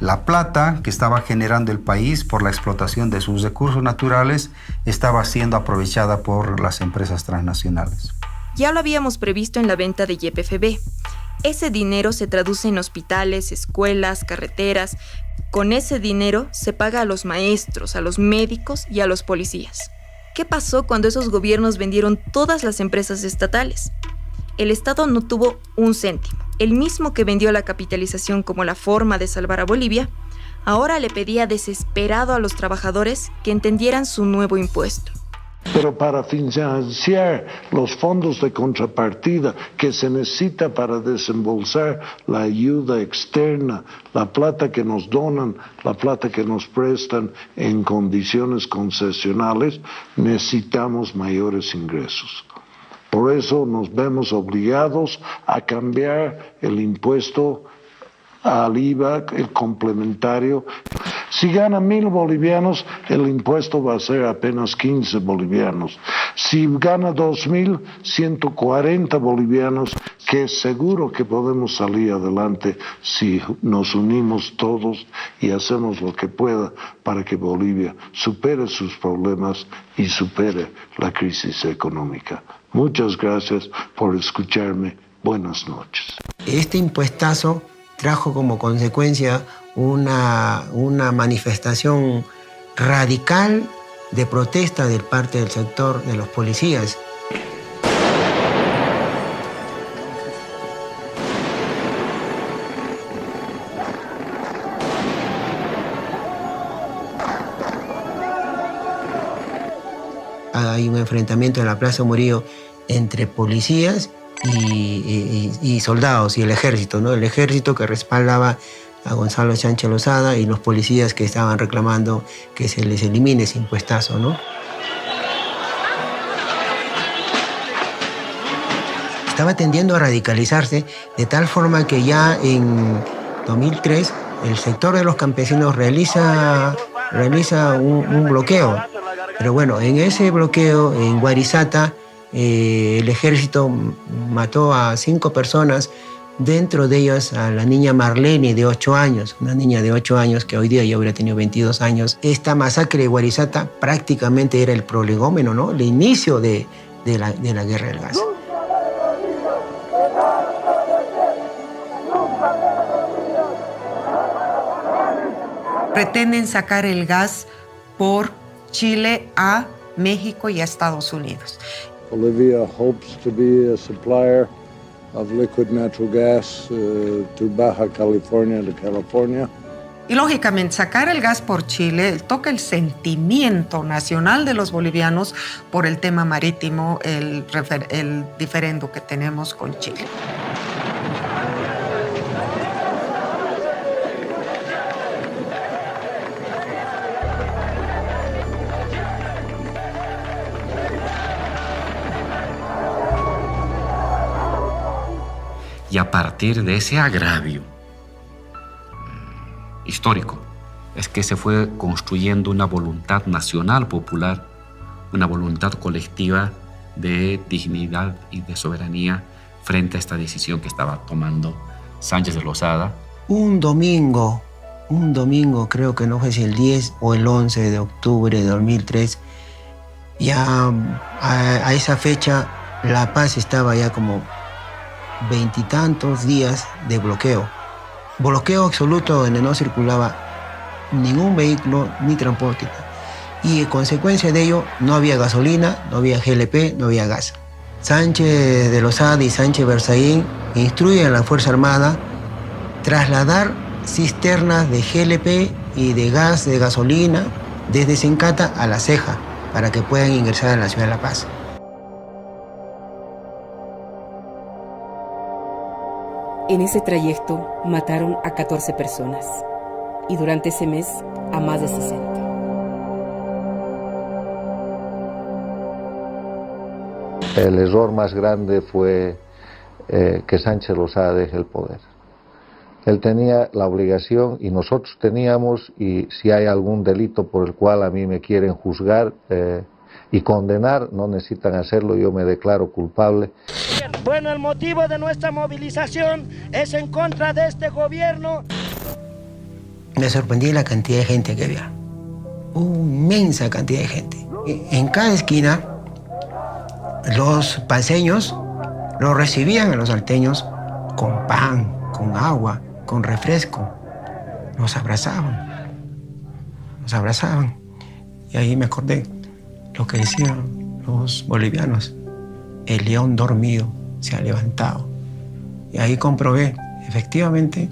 la plata que estaba generando el país por la explotación de sus recursos naturales estaba siendo aprovechada por las empresas transnacionales. Ya lo habíamos previsto en la venta de YPFB. Ese dinero se traduce en hospitales, escuelas, carreteras. Con ese dinero se paga a los maestros, a los médicos y a los policías. ¿Qué pasó cuando esos gobiernos vendieron todas las empresas estatales? El Estado no tuvo un céntimo. El mismo que vendió la capitalización como la forma de salvar a Bolivia, ahora le pedía desesperado a los trabajadores que entendieran su nuevo impuesto. Pero para financiar los fondos de contrapartida que se necesita para desembolsar la ayuda externa, la plata que nos donan, la plata que nos prestan en condiciones concesionales, necesitamos mayores ingresos. Por eso nos vemos obligados a cambiar el impuesto al IVA, el complementario. Si gana 1.000 bolivianos, el impuesto va a ser apenas 15 bolivianos. Si gana 2.000, 140 bolivianos, que es seguro que podemos salir adelante si nos unimos todos y hacemos lo que pueda para que Bolivia supere sus problemas y supere la crisis económica. Muchas gracias por escucharme. Buenas noches. Este impuestazo trajo como consecuencia una manifestación radical de protesta de parte del sector de los policías. Hay un enfrentamiento en la Plaza Murillo entre policías y soldados y el ejército, ¿no? El ejército que respaldaba a Gonzalo Sánchez Lozada y los policías que estaban reclamando que se les elimine ese impuestazo, ¿no? Estaba tendiendo a radicalizarse de tal forma que ya en 2003 el sector de los campesinos realiza un bloqueo. Pero bueno, en ese bloqueo en Guarizata el ejército mató a 5 personas, dentro de ellas a la niña Marlene de 8 años, una niña de 8 años que hoy día ya hubiera tenido 22 años. Esta masacre de Guarizata prácticamente era el prolegómeno, ¿no? El inicio de la guerra del gas. Pretenden sacar el gas por Chile a México y a Estados Unidos. Bolivia hopes to be a supplier of liquid natural gas to Baja California, to California. Y lógicamente sacar el gas por Chile toca el sentimiento nacional de los bolivianos por el tema marítimo, el diferendo que tenemos con Chile. Y a partir de ese agravio histórico es que se fue construyendo una voluntad nacional popular, una voluntad colectiva de dignidad y de soberanía frente a esta decisión que estaba tomando Sánchez de Lozada. Un domingo, creo que no fue si el 10 o el 11 de octubre de 2003, ya a esa fecha La Paz estaba ya como 20 y tantos días de bloqueo. Bloqueo absoluto donde no circulaba ningún vehículo ni transporte. Y en consecuencia de ello no había gasolina, no había GLP, no había gas. Sánchez de Lozada y Sánchez Berzaín instruyen a la Fuerza Armada trasladar cisternas de GLP y de gas, de gasolina, desde Sencata a La Ceja para que puedan ingresar a la ciudad de La Paz. En ese trayecto mataron a 14 personas y durante ese mes a más de 60. El error más grande fue que Sánchez Lozada deje el poder. Él tenía la obligación y nosotros teníamos, y si hay algún delito por el cual a mí me quieren juzgar y condenar, no necesitan hacerlo, yo me declaro culpable. Bueno, el motivo de nuestra movilización es en contra de este gobierno. Me sorprendí la cantidad de gente que había. Una inmensa cantidad de gente. En cada esquina, los paseños Lo recibían a los salteños con pan, con agua, con refresco. Nos abrazaban. Nos abrazaban. Y ahí me acordé lo que decían los bolivianos. El león dormido se ha levantado. Y ahí comprobé, efectivamente,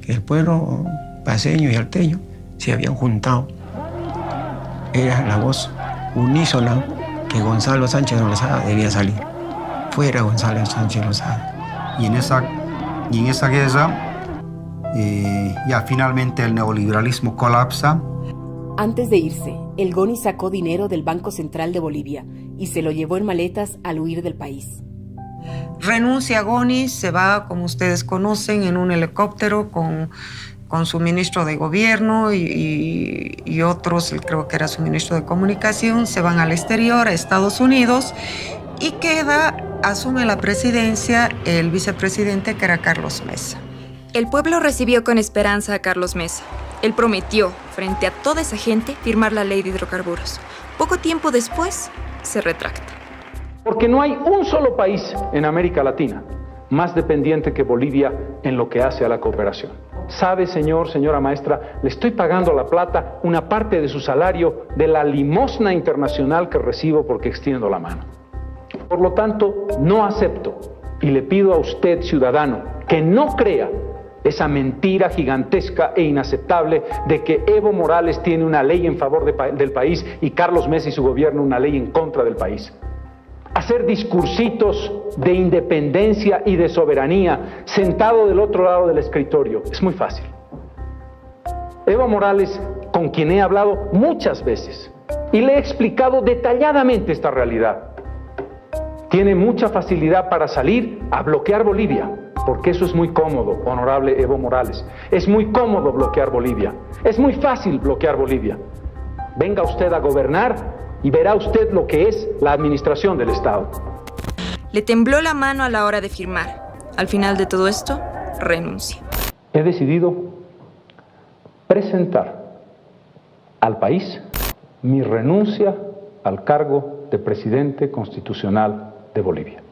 que el pueblo paceño y alteño se habían juntado. Era la voz unísona que Gonzalo Sánchez Lozada debía salir. Fuera Gonzalo Sánchez Lozada. Y en esa guerra, ya finalmente el neoliberalismo colapsa. Antes de irse, el GONI sacó dinero del Banco Central de Bolivia y se lo llevó en maletas al huir del país. Renuncia GONI, se va, como ustedes conocen, en un helicóptero con su ministro de gobierno y otros, creo que era su ministro de comunicación, se van al exterior, a Estados Unidos, y asume la presidencia el vicepresidente, que era Carlos Mesa. El pueblo recibió con esperanza a Carlos Mesa. Él prometió, frente a toda esa gente, firmar la ley de hidrocarburos. Poco tiempo después, se retracta. Porque no hay un solo país en América Latina más dependiente que Bolivia en lo que hace a la cooperación. Sabe, señora maestra, le estoy pagando a La Plata una parte de su salario de la limosna internacional que recibo porque extiendo la mano. Por lo tanto, no acepto y le pido a usted, ciudadano, que no crea esa mentira gigantesca e inaceptable de que Evo Morales tiene una ley en favor del país y Carlos Mesa y su gobierno una ley en contra del país. Hacer discursitos de independencia y de soberanía sentado del otro lado del escritorio es muy fácil. Evo Morales, con quien he hablado muchas veces y le he explicado detalladamente esta realidad, tiene mucha facilidad para salir a bloquear Bolivia, porque eso es muy cómodo, honorable Evo Morales. Es muy cómodo bloquear Bolivia. Es muy fácil bloquear Bolivia. Venga usted a gobernar y verá usted lo que es la administración del Estado. Le tembló la mano a la hora de firmar. Al final de todo esto, renuncia. He decidido presentar al país mi renuncia al cargo de presidente constitucional de Bolivia.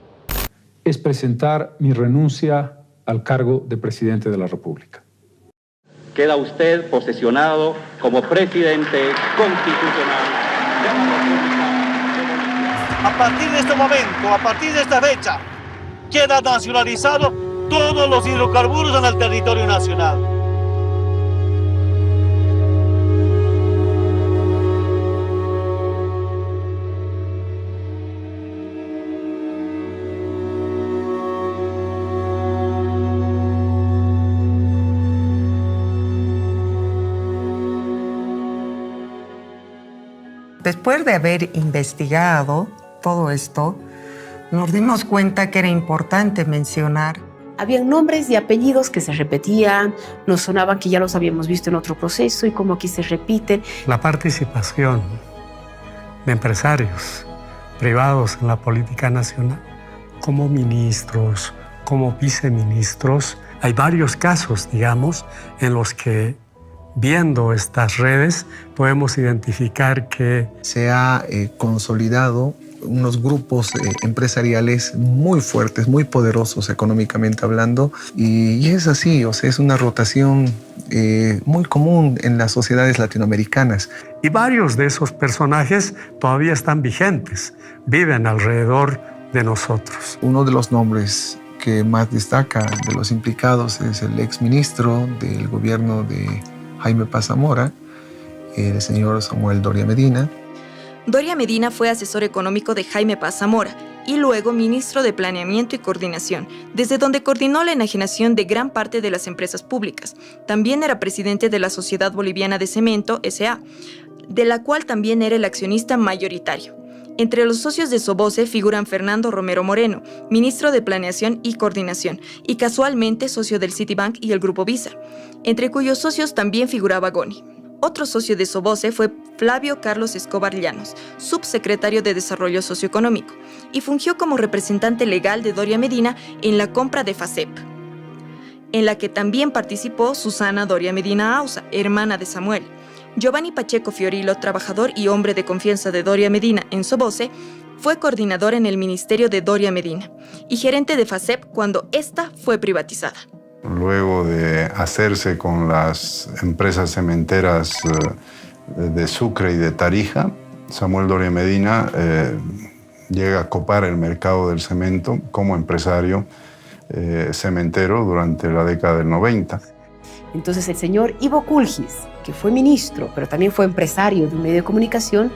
Es presentar mi renuncia al cargo de presidente de la República. Queda usted posesionado como presidente constitucional de la República. A partir de este momento, a partir de esta fecha, queda nacionalizado todos los hidrocarburos en el territorio nacional. Después de haber investigado todo esto, nos dimos cuenta que era importante mencionar. Habían nombres y apellidos que se repetían, nos sonaban que ya los habíamos visto en otro proceso y como aquí se repiten. La participación de empresarios privados en la política nacional, como ministros, como viceministros. Hay varios casos, digamos, en los que viendo estas redes podemos identificar que se ha consolidado unos grupos empresariales muy fuertes, muy poderosos económicamente hablando, y es así, o sea, es una rotación muy común en las sociedades latinoamericanas. Y varios de esos personajes todavía están vigentes, viven alrededor de nosotros. Uno de los nombres que más destaca de los implicados es el exministro del gobierno de Jaime Paz Zamora, el señor Samuel Doria Medina. Doria Medina fue asesor económico de Jaime Paz Zamora y luego ministro de Planeamiento y Coordinación, desde donde coordinó la enajenación de gran parte de las empresas públicas. También era presidente de la Sociedad Boliviana de Cemento, S.A., de la cual también era el accionista mayoritario. Entre los socios de Soboce figuran Fernando Romero Moreno, ministro de Planeación y Coordinación, y casualmente socio del Citibank y el Grupo Visa, entre cuyos socios también figuraba GONI. Otro socio de Soboce fue Flavio Carlos Escobar Llanos, subsecretario de Desarrollo Socioeconómico, y fungió como representante legal de Doria Medina en la compra de FACEP, en la que también participó Susana Doria Medina Ausa, hermana de Samuel. Giovanni Pacheco Fiorillo, trabajador y hombre de confianza de Doria Medina en Soboce, Fue coordinador en el ministerio de Doria Medina y gerente de FACEP cuando esta fue privatizada. Luego de hacerse con las empresas cementeras de Sucre y de Tarija, Samuel Doria Medina llega a copar el mercado del cemento como empresario cementero durante la década del 90. Entonces el señor Ivo Kulgis, que fue ministro, pero también fue empresario de un medio de comunicación,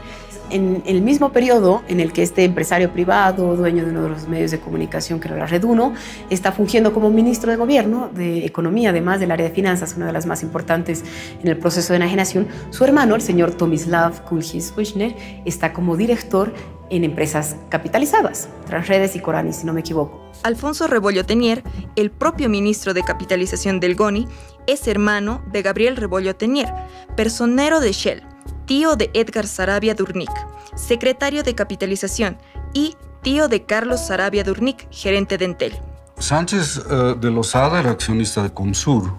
en el mismo periodo en el que este empresario privado, dueño de uno de los medios de comunicación, que era la Red 1, está fungiendo como ministro de Gobierno de Economía, además del área de finanzas, una de las más importantes en el proceso de enajenación. Su hermano, el señor Tomislav Kulgis-Wichner, está como director en empresas capitalizadas, Transredes y Corani, si no me equivoco. Alfonso Rebollo Tenier, el propio ministro de capitalización del GONI, es hermano de Gabriel Rebollo Tenier, personero de Shell, tío de Edgar Sarabia Durnik, secretario de capitalización, y tío de Carlos Sarabia Durnik, gerente de Entel. Sánchez de Lozada era accionista de Comsur,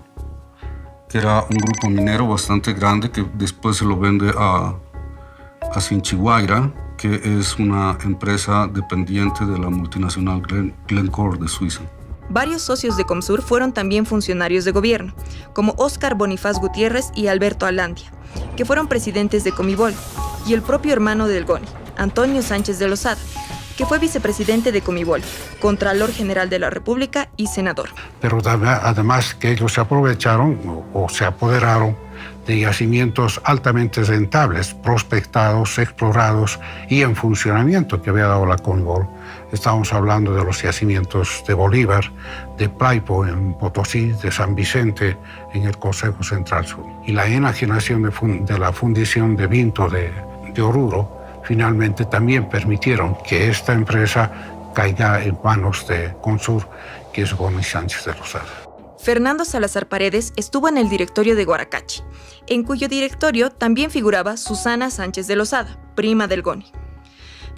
que era un grupo minero bastante grande que después se lo vende a Sinchihuayra, que es una empresa dependiente de la multinacional Glencore de Suiza. Varios socios de Comsur fueron también funcionarios de gobierno, como Óscar Bonifaz Gutiérrez y Alberto Alandia, que fueron presidentes de Comibol, y el propio hermano del GONI, Antonio Sánchez de Lozada, que fue vicepresidente de Comibol, Contralor General de la República y senador. Pero además que ellos se aprovecharon o se apoderaron de yacimientos altamente rentables, prospectados, explorados y en funcionamiento que había dado la Comibol. Estamos hablando de los yacimientos de Bolívar, de Plaipo en Potosí, de San Vicente en el Consejo Central Sur. Y la enajenación de la fundición de Vinto de Oruro finalmente también permitieron que esta empresa caiga en manos de Comsur, que es GONI Sánchez de Lozada. Fernando Salazar Paredes estuvo en el directorio de Guaracachi, en cuyo directorio también figuraba Susana Sánchez de Lozada, prima del GONI.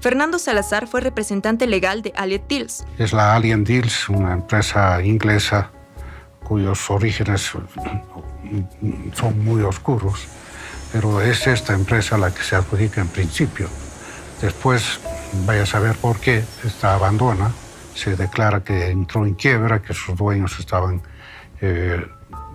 Fernando Salazar fue representante legal de Allied Deals. Es la Allied Deals, una empresa inglesa cuyos orígenes son muy oscuros, pero es esta empresa la que se adjudica en principio. Después, vaya a saber por qué, esta abandona, se declara que entró en quiebra, que sus dueños estaban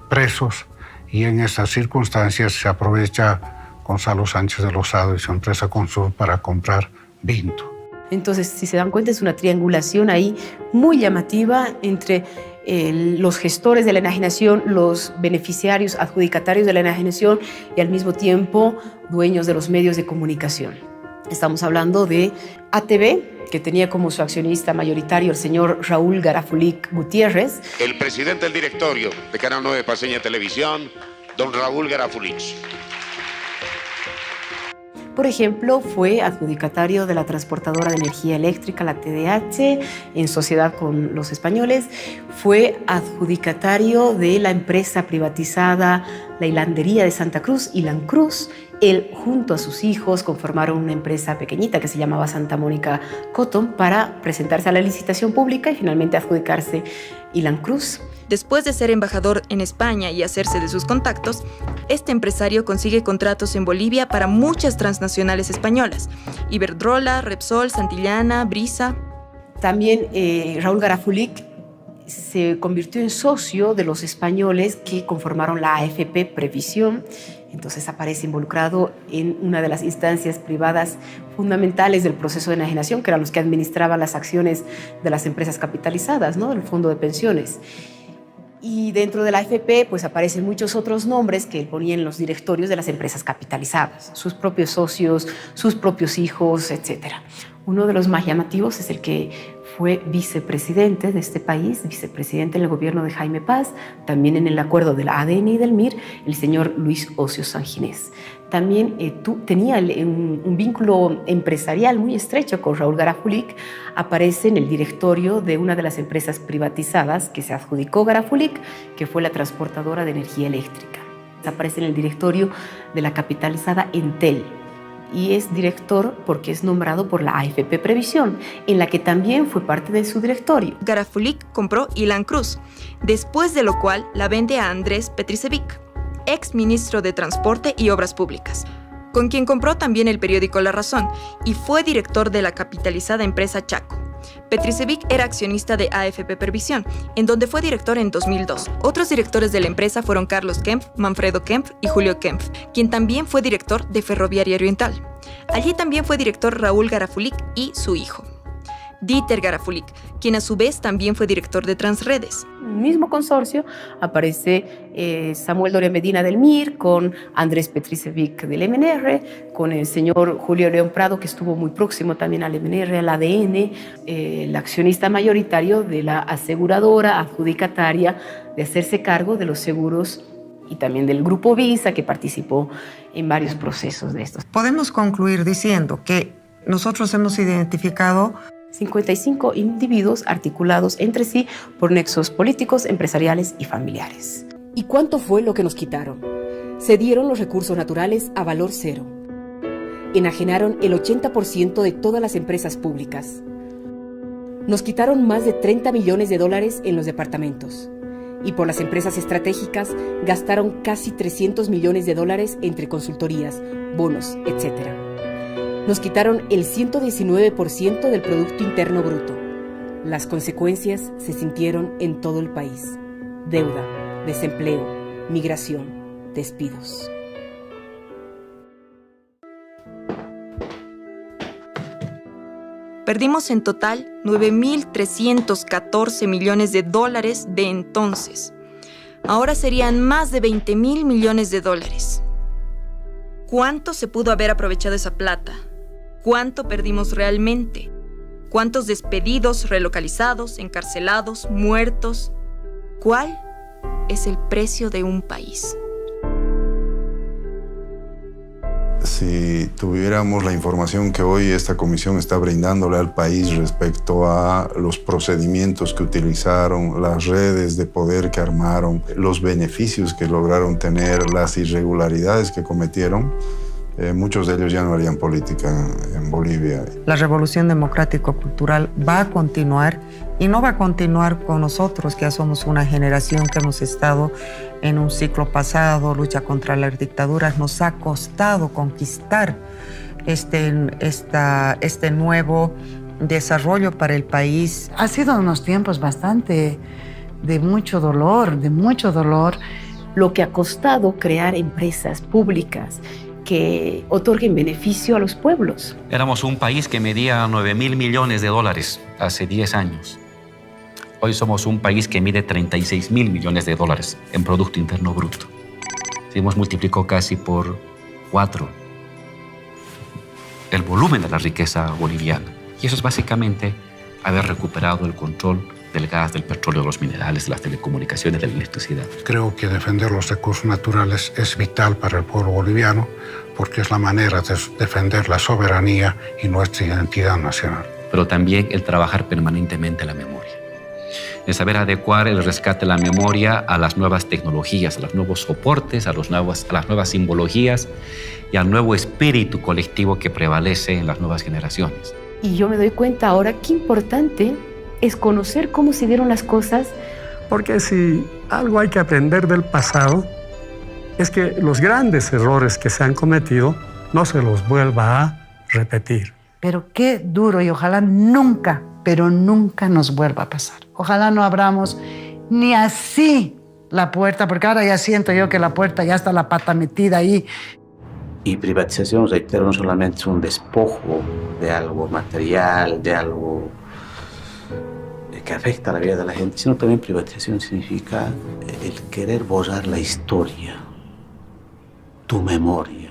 presos, y en estas circunstancias se aprovecha Gonzalo Sánchez de Lozada y su empresa Comsur para comprar Vinto. Entonces, si se dan cuenta, es una triangulación ahí muy llamativa entre los gestores de la enajenación, los beneficiarios, adjudicatarios de la enajenación y al mismo tiempo dueños de los medios de comunicación. Estamos hablando de ATV, que tenía como su accionista mayoritario el señor Raúl Garafulic Gutiérrez. El presidente del directorio de Canal 9 Paceña Televisión, don Raúl Garafulic. Por ejemplo, fue adjudicatario de la transportadora de energía eléctrica, la TDH, en sociedad con los españoles. Fue adjudicatario de la empresa privatizada, la hilandería de Santa Cruz, Hilancruz. Él, junto a sus hijos, conformaron una empresa pequeñita que se llamaba Santa Mónica Cotton para presentarse a la licitación pública y finalmente adjudicarse Hilancruz. Después de ser embajador en España y hacerse de sus contactos, este empresario consigue contratos en Bolivia para muchas transnacionales españolas: Iberdrola, Repsol, Santillana, Brisa. También Raúl Garafulic se convirtió en socio de los españoles que conformaron la AFP Previsión. Entonces aparece involucrado en una de las instancias privadas fundamentales del proceso de enajenación, que eran los que administraban las acciones de las empresas capitalizadas, ¿no?, del fondo de pensiones. Y dentro de la AFP pues aparecen muchos otros nombres que él ponía en los directorios de las empresas capitalizadas, sus propios socios, sus propios hijos, etc. Uno de los más llamativos es el que fue vicepresidente de este país, vicepresidente en el gobierno de Jaime Paz, también en el acuerdo de la ADN y del MIR, el señor Luis Ocio Sanginés. También tenía un vínculo empresarial muy estrecho con Raúl Garafulic. Aparece en el directorio de una de las empresas privatizadas que se adjudicó Garafulic, que fue la transportadora de energía eléctrica. Aparece en el directorio de la capitalizada Entel, y es director porque es nombrado por la AFP Previsión, en la que también fue parte de su directorio. Garafulic compró Hilancruz, después de lo cual la vende a Andrés Petricevic, ex ministro de Transporte y Obras Públicas. con quien compró también el periódico La Razón y fue director de la capitalizada empresa Chaco. Petricevic era accionista de AFP Pervisión, en donde fue director en 2002. Otros directores de la empresa fueron Carlos Kempf, Manfredo Kempf y Julio Kempf, quien también fue director de Ferroviaria Oriental. Allí también fue director Raúl Garafulic y su hijo, Dieter Garafulic, quien a su vez también fue director de Transredes. En el mismo consorcio aparece Samuel Doria Medina del MIR, con Andrés Petricevic del MNR, con el señor Julio León Prado, que estuvo muy próximo también al MNR, al ADN, el accionista mayoritario de la aseguradora adjudicataria de hacerse cargo de los seguros y también del Grupo Visa, que participó en varios procesos de estos. Podemos concluir diciendo que nosotros hemos identificado 55 individuos articulados entre sí por nexos políticos, empresariales y familiares. ¿Y cuánto fue lo que nos quitaron? Se dieron los recursos naturales a valor cero. Enajenaron el 80% de todas las empresas públicas. Nos quitaron más de 30 millones de dólares en los departamentos. Y por las empresas estratégicas gastaron casi 300 millones de dólares entre consultorías, bonos, etc. Nos quitaron el 119% del Producto Interno Bruto. Las consecuencias se sintieron en todo el país. Deuda, desempleo, migración, despidos. Perdimos en total 9.314 millones de dólares de entonces. Ahora serían más de 20.000 millones de dólares. ¿Cuánto se pudo haber aprovechado esa plata? ¿Cuánto perdimos realmente? ¿Cuántos despedidos, relocalizados, encarcelados, muertos? ¿Cuál es el precio de un país? Si tuviéramos la información que hoy esta comisión está brindándole al país respecto a los procedimientos que utilizaron, las redes de poder que armaron, los beneficios que lograron tener, las irregularidades que cometieron, muchos de ellos ya no harían política en Bolivia. La revolución democrático-cultural va a continuar y no va a continuar con nosotros, que ya somos una generación que hemos estado en un ciclo pasado, lucha contra las dictaduras. Nos ha costado conquistar este nuevo desarrollo para el país. Ha sido unos tiempos bastante de mucho dolor, Lo que ha costado crear empresas públicas que otorguen beneficio a los pueblos. Éramos un país que medía 9.000 millones de dólares hace 10 años. Hoy somos un país que mide 36.000 millones de dólares en Producto Interno Bruto. Si hemos multiplicado casi por 4 el volumen de la riqueza boliviana. Y eso es básicamente haber recuperado el control del gas, del petróleo, de los minerales, de las telecomunicaciones, de la electricidad. Creo que defender los recursos naturales es vital para el pueblo boliviano porque es la manera de defender la soberanía y nuestra identidad nacional. Pero también el trabajar permanentemente la memoria. El saber adecuar el rescate de la memoria a las nuevas tecnologías, a los nuevos soportes, a las nuevas simbologías y al nuevo espíritu colectivo que prevalece en las nuevas generaciones. Y yo me doy cuenta ahora qué importante es conocer cómo se dieron las cosas. Porque si algo hay que aprender del pasado, es que los grandes errores que se han cometido no se los vuelva a repetir. Pero qué duro, y ojalá nunca, pero nunca nos vuelva a pasar. Ojalá no abramos ni así la puerta, porque ahora ya siento yo que la puerta ya está la pata metida ahí. Y privatización, reitero, no solamente es un despojo de algo material, de algo que afecta a la vida de la gente, sino también privatización significa el querer borrar la historia, tu memoria.